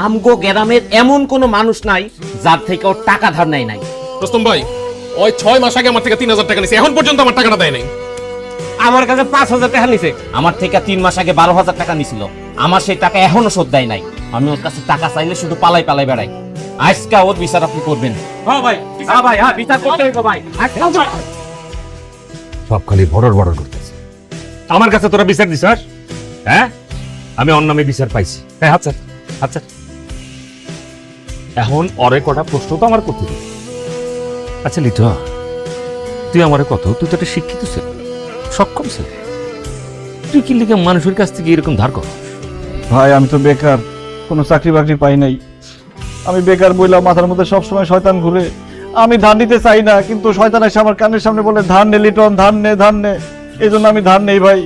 আমগো গ্রামের এমন কোন মানুষ নাই যার থেকে ওর টাকা ধার নেয় নাই। রোস্তম ভাই, ওই 6 মাস আগে আমার থেকে 3000 টাকা নিছে, এখন পর্যন্ত আমার টাকাটা দেয় নাই। আমার কাছে 5000 টাকা নিছে, আমার থেকে 3 মাস আগে 12,000 টাকা নিছিল। আমার সেই টাকা এখনো শোধ দেয় নাই। আমি ওর কাছে টাকা চাইলে শুধু পালাই পালাই বেড়াই। আজকে ওর বিচার আপনি করবেন। হ্যাঁ ভাই, হ্যাঁ ভাই, হ্যাঁ বিচার করতে হবে ভাই। সব খালি বড়র বড়র করতেছে। আমার কাছে তোরা বিচার দিস? হ্যাঁ, আমি অন্য নামে বিচার পাইছি। হ্যাঁ, আচ্ছা আচ্ছা, এখন অরে কটা প্রশ্ন তো আমার করতে দিবি। আচ্ছা লিটু, তুই আমার কত, তুই তো একটা শিক্ষিত ছেলে, সক্ষম ছেলে, তুই কি লিখে মানুষের কাছ থেকে এরকম ধার কর? ভাই আমি তো বেকার, কোনো চাকরি বাকরি পাই নাই। আমি বেকার বইলা মাথার মধ্যে সবসময় শয়তান ঘুরে। আমি ধান নিতে চাই না, কিন্তু শয়তান এসে আমার কানের সামনে বলে ধান নে লিটন, ধান নে ধান নে। এই জন্য আমি ধান নেই ভাই।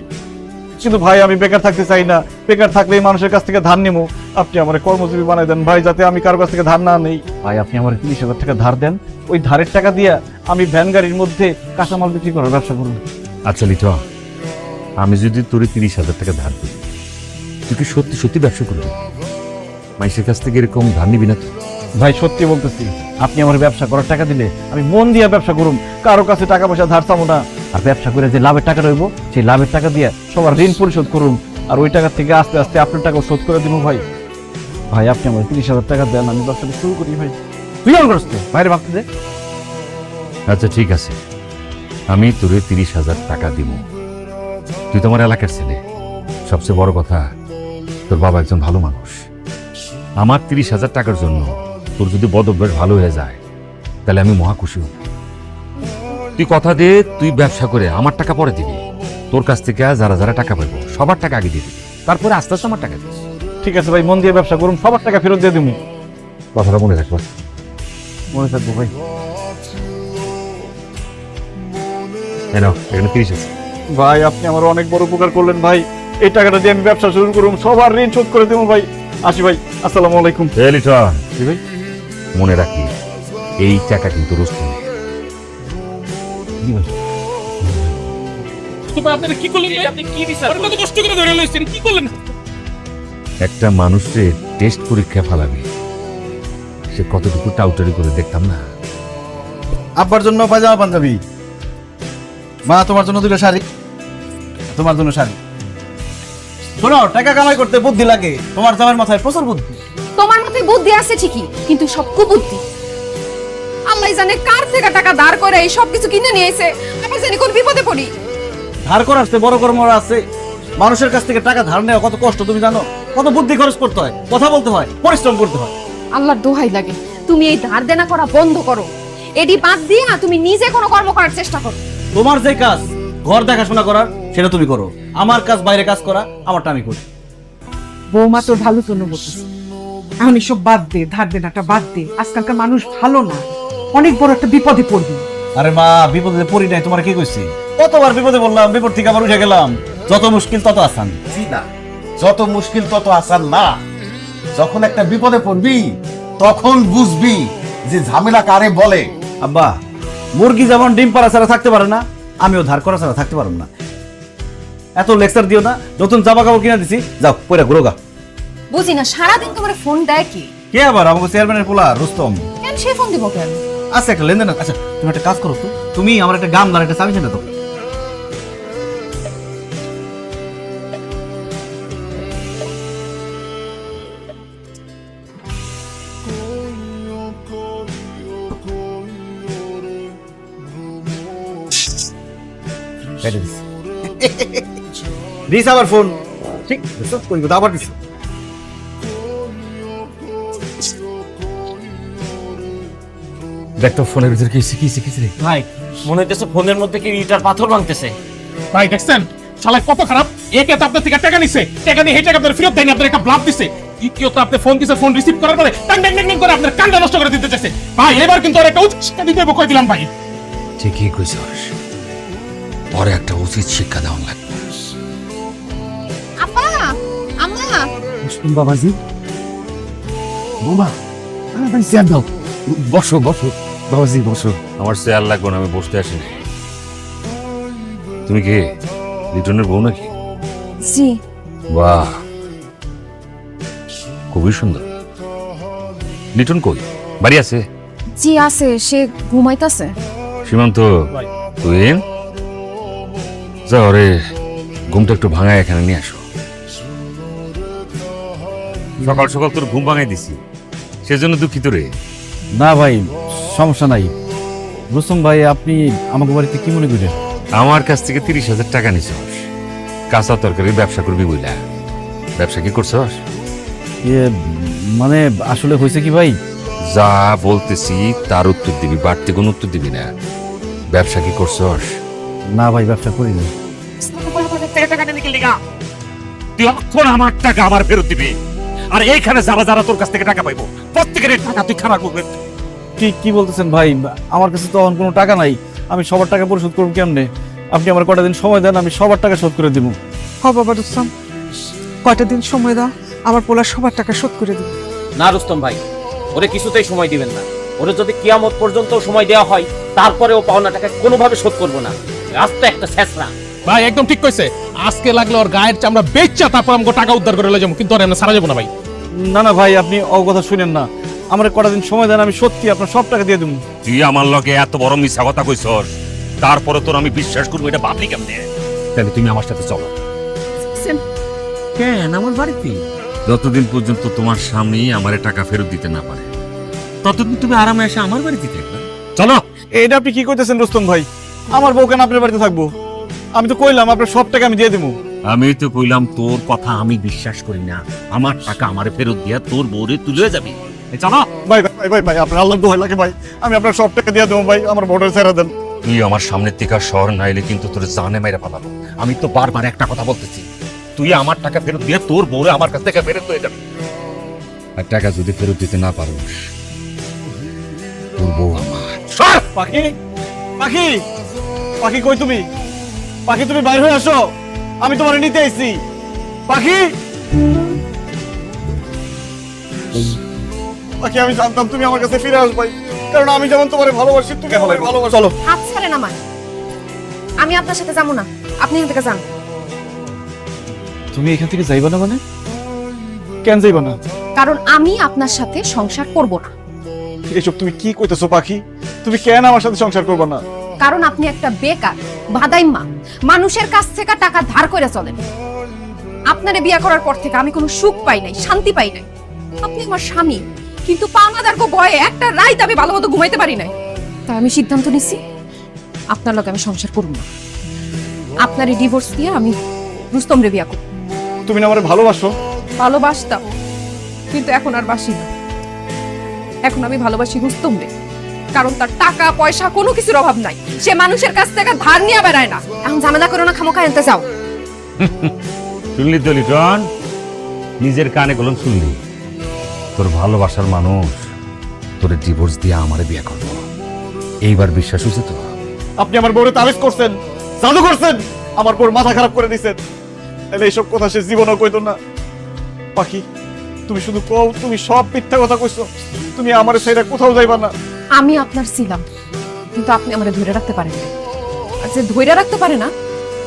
কিন্তু ভাই আমি বেকার থাকতে চাই না, বেকার থাকলে মানুষের কাছ থেকে ধান নেবো। আপনি আমার কর্মজীবী বানাই দেন ভাই, যাতে আমি কারো কাছ থেকে ধার না নেই। ভাই আপনি আমার 30,000 টাকা ধার দেন, ওই ধারের টাকা দিয়ে আমি ভ্যান গাড়ির মধ্যে কাঁচামাল বিক্রি করার ব্যবসা করুন। আচ্ছা লিটু, আমি যদি তোর 30,000 টাকা ধার দিই, তুই কি সত্যি সত্যি ব্যবসা করবি? মানুষের কাছ থেকে এরকম ধার নিবি না? ভাই সত্যি বলতেছি, আপনি আমার ব্যবসা করার টাকা দিলে আমি মন দিয়ে ব্যবসা করুম, কারো কাছে টাকা পয়সা ধার চাবো না। আর ব্যবসা করে যে লাভের টাকা রইব, সেই লাভের টাকা দিয়ে সবার ঋণ পরিশোধ করুম, আর ওই টাকা থেকে আস্তে আস্তে আপনার টাকা শোধ করে দিব। ভাই ভাই আপনি আমার 30,000 টাকা দেন, আমি ব্যবসাটা শুরু করি। ভাই তুই আমার করছিস বাইরে ভাবতে দে। আচ্ছা ঠিক আছে, আমি তোরে 30,000 টাকা দিব। তুই তো আমার এলাকার ছেলে, সবচেয়ে বড় কথা তোর বাবা একজন ভালো মানুষ। আমার 30,000 টাকার জন্য তোর যদি বদভ্যাস ভালো হয়ে যায়, তাহলে আমি মহা খুশি হব। তুই কথা দে, তুই ব্যবসা করে আমার টাকা পরে দিবি। তোর কাছ থেকে যারা যারা টাকা পাবো সবার টাকা আগে দিয়ে দিবি, তারপরে আস্তে আস্তে আমার টাকা দিস। ঠিক আছে ভাই, মন দিয়ে ব্যবসা করুন, সবার টাকা ফেরত দিয়ে দিব। কথাটা মনে রাখবো। মনে থাকবো ভাই। এখানে 30 আছে। ভাই আপনি আমার অনেক বড় উপকার করলেন ভাই, এই টাকাটা দিয়ে আমি ব্যবসা শুরু করুম, সবার ঋণ শোধ করে দেবো ভাই। আসি ভাই, আসসালামু আলাইকুম। ভাই মনে রাখি, এই টাকা কিন্তু রোস্তম। আপনারা কি করলেন? আপনি কি বিচার ওর কত কষ্ট করে ধরে লইছেন, কি করলেন? একটা মানুষের টেস্ট পরীক্ষা ফালাবে, সে কতটুকু টাউটারি করে দেখতাম না। আব্বার জন্য পায়জামা পাঞ্জাবি, মা তোমার জন্য 2টা শাড়ি, তোমার জন্য শাড়ি। শোনো, টাকা কামাই করতে বুদ্ধি লাগে, তোমার জামাইয়ের মাথায় প্রচুর বুদ্ধি। তোমার মাথায় বুদ্ধি আছে ঠিকই, কিন্তু সব কুবুদ্ধি। আল্লাহ জানে কার থেকে টাকা ধার করে এই সব কিছু কিনে নিয়েছে, আবার জানি কোন বিপদে পড়ি। ধার করার চেয়ে বড় কর্ম আছে। মানুষের কাছ থেকে টাকা ধার নেওয়া কত কষ্ট তুমি জানো? কত বুদ্ধি খরচ করতে হয়, কথা বলতে হয়, পরিশ্রম করতে হয়। আল্লাহর দোহাই লাগে, তুমি এই ধার দেনা করা বন্ধ করো। এডি বাদ দিয়ে তুমি নিজে কোনো কর্ম করার চেষ্টা করো। তোমার যে কাজ ঘর দেখাশোনা করার, সেটা তুমি করো। আমার কাজ বাইরে কাজ করা, আমারটা আমি করি। বৌমা তোর ভালো জন্য বলতেছে, এখন এসব বাদ দে, ধার দেনাটা বাদ দে। আজকালকার মানুষ ভালো না, অনেক বড় একটা বিপদে পড়বি। আরে মা, বিপদে পড়ি নাই, তোমার কি কইছি? কতবার বিপদে বললাম, বিপদ থেকে আবার উঠে গেলাম। যত মুশকিল তত আসান। জি না, যত মুশকিল তত আসান না। যখন একটা বিপদে পড়বি তখন বুঝবি যে ঝামেলা কারে বলে। আব্বা, মুরগি যেমন ডিম পাড়া ছাড়া থাকতে পারে না, আমিও ধার করা ছাড়া থাকতে পারব না। এত লেকচার দিও না। নতুন জামা কাপড় কিনে দিছি, যাও পয়রা ঘুরোগা। বুঝি না, সারাদিন তোমার ফোন দেয় কি? কে আবার? আমাকে চেয়ারম্যানের পোলা রুস্তম। কেন সে ফোন দিব কেন? আচ্ছা একটা লেনদেন। আচ্ছা তুমি একটা কাজ করো তো, তুমি আমার একটা গামলার একটা চাবি কিনে দাও। দিস আবার ফোন, ঠিক কই কথা আবার দিস। দেখ তো ফোনের ভিতরে কি রে? ভাই মনে হইতেছে ফোনের মধ্যে কি ইটার পাথর ভাঙতেছে। ভাই দেখছেন শালা কত খারাপ। একে তো আপনার থেকে টাকা নিছে, টাকা নিয়ে এই টাকা আপনার ফেরত দেয়নি, আপনার একটা ব্লাফ দিছে। দ্বিতীয় তো আপনি ফোন দিছে, ফোন রিসিভ করার পরে টাং টাং টাং করে আপনার কানটা নষ্ট করে দিতে চাইছে। ভাই এবার কিন্তু আর একটা উচিত শিক্ষা দিতে কই দিলাম ভাই। ঠিকই কইছস, পরে একটা উচিত শিক্ষা দেওয়া লাগবে। আপা, আম্মা, বাবাজি, বোমা, ভাই চেয়ার দাও। বসো বসো বাবাজি, বসো। আমার চেয়ার লাগবে না, আমি বসতে আসিনি। তুমি কে, লিটনের বউ নাকি? জি। বাহ, খুবই সুন্দর। লিটন কই? বাড়ি আছে? জি আছে, সে ঘুমাইতাছে। সীমান্ত, তুই যাও রে, ঘুমটা একটু ভাঙায় এখানে নিয়ে আসো। সকাল সকাল তোর ঘুম ভাঙাই দিছি, সেজন্য দুঃখিত রে। না ভাই, সমস্যা নাই। রুস্তম ভাই, আপনি আমাকে বাড়িতে কি মনে করেন? আমার কাছ থেকে 30,000 টাকা নিছস, কাঁচা তরকারির ব্যবসা করবি বইলা। ব্যবসা কি করছস? ইয়ে, মানে আসলে হয়েছে কি ভাই, যা বলতেছি তার উত্তর দিবি, বাড়তি কোনো উত্তর দিবি না। ব্যবসা কি করছস? না ভাই, ব্যবসা করি না। তুই অক্ষর আমার টাকা আমার ফেরত দিবি, আর এইখানে যারা যারা তোর কাছ থেকে টাকা পাইবো প্রত্যেকের টাকা তুই খারাপ করবি। কি বলতেছেন ভাই? আমার কাছে তো এখন কোনো টাকা নাই, আমি সবার টাকা পরিশোধ করবো কেমনে? আপনি আমার কটা দিন সময় দেন, আমি সবার টাকা শোধ করে দিব। হ বাবা রুস্তম, কয়টা দিন সময় দাও, আমার পোলা সবার টাকা শোধ করে দিব। না রুস্তম ভাই, ওরে কিছুতেই সময় দিবেন না। ওরে যদি কিয়ামত পর্যন্ত সময় দেওয়া হয়, তারপরে ও পাওনা টাকা কোনোভাবে শোধ করবো না। রাস্তা একটা শেষরা। ভাই একদম ঠিক কইছে, আজকে লাগলে ওর গায়ের চামড়া বেচা তারপর আমাকে টাকা উদ্ধার করে লয়ে যাবো, কিন্তু ওরে আমরা সারা যাবো না ভাই। না ভাই, আপনি ও কথা শুনেন না। আমার কটা দিন সময় দেন, আমি সত্যি আপনার সব টাকা দিয়ে দেবো। তুই আমার লগে এত বড় মিথ্যা কথা কইছস, তারপরে তোর আমি বিশ্বাস করবো এটা ভাবলি কেমনে? তাহলে তুমি আমার সাথে চলো। কেন আমার বাড়িতে? যতদিন পর্যন্ত তোমার স্বামী আমারে টাকা ফেরত দিতে না পারে, ততদিন তুমি আরামে এসে আমার বাড়িতে থাকবে। চলো। এটা আপনি কি করতেছেন রুস্তম ভাই? আমার বউ কেন আপনার বাড়িতে থাকবো? আমি তো কইলাম আপনার সব টাকা আমি দিয়ে দেবো। আমি তো কইলাম তোর কথা আমি বিশ্বাস করি না, আমার টাকা আমারে ফেরত দিয়া তোর বউরে তুলে যাবি। চলো। ভাই আপনার আল্লাহ দোহাই লাগে ভাই, আমি আপনার সব টাকা দিয়ে দেবো ভাই, আমার বউটা ছেড়ে দেন। তুই আমার সামনের থেকে শহর নাইলে কিন্তু তোর জানে মেরে পালাবো। আমি তো বারবার একটা কথা বলতেছি, তুই আমার টাকা ফেরত দিয়ে তোর বউরে আমার কাছ থেকে ফেরত হয়ে যাবে। আর টাকা যদি ফেরত দিতে না পারোস, তোর বউ আমার। পাখি পাখি পাখি কই তুমি? পাখি তুমি বাইরে হয়ে আসো, আমি তোমার নিতে আইছি। পাখি পাখি, আমি জানতাম তুমি আমার কাছে ফিরে আসবে, কারণ আমি যেমন তোমারে ভালোবাসি তুমি আমারে ভালোবাসো। চলো। হাত ছাড়েন আমার, আমি আপনার সাথে যাবো না, আপনি এখান থেকে যান। তুমি এখান থেকে যাইবা না মানে? কেন যাইবা না? কারণ আমি আপনার সাথে সংসার করব না। এসব তুমি কি কইতেছো পাখি? তুমি কেন আমার সাথে সংসার করবা না? কারণ আপনি একটা বেকার ভাদাইম্মা, মানুষের কাছ থেকে টাকা ধার করে চলেন। আপনারে বিয়ে করার পর থেকে আমি কোনো সুখ পাই নাই, শান্তি পাই নাই। আপনি আমার স্বামী, কিন্তু পাওনাদারকে ভয়ে একটা রাত আমি ভালো মতো ঘুমাইতে পারি নাই। তাই আমি সিদ্ধান্ত নিছি আপনার লগে আমি সংসার করব না। আপনারই ডিভোর্স দিয়ে আমি রুস্তমরে বিয়ে করব। তুমি না আমারে ভালোবাসো? ভালোবাসতাম, কিন্তু এখন আর বাসি না। এখন আমি ভালোবাসি রুস্তমরে, কারণ তার টাকা পয়সা কোনো কিছুর অভাব নাই। সে মানুষের কাছ থেকে ধার নিয়ে বেড়ায় না। এখন ঝামেলা করো না, খামোখা এনতে যাও। শুনলি তো লিটন, নিজের কানে কলম শুনলি? তোর ভালোবাসার মানুষ তোরে ডিভোর্স দিয়ে আমারে বিয়ে করবো, এইবার বিশ্বাস হয়েছে তো? আপনি আমার বউরে তাবিজ করছেন, জাদু করছেন, আমার বউর মাথা খারাপ করে দিছেন। তাহলে এইসব কথা সে জীবনও কইতো না। পাখি, তুমি শুধু কও, তুমি সব মিথ্যা কথা কইছো। তুমি আমার সাইডে কোথাও যাইবা না। আমি আপনার ছিলাম, কিন্তু আপনি আমারে ধরে রাখতে পারেন না। আর যে ধরে রাখতে পারে না,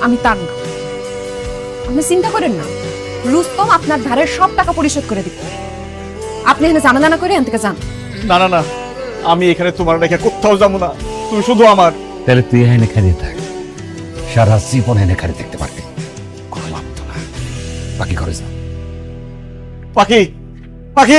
আমি তার না। আপনি চিন্তা করেন না, রুস্তম আপনার ধারের সব টাকা পরিশোধ করে দিবে। আপনি এখানে ঝামেলা না করে এখান থেকে যান। না না না, আমি এখানে তোমার রেখে কোথাও যাবো না। তুমি শুধু আমার। তাহলে তুই এনে খারিয়ে থাক, সারা জীবন এনে খারিয়ে থাকতে পারবি, কোনো লাভ তো না। বাকি ঘরে যা। পাখি পাখি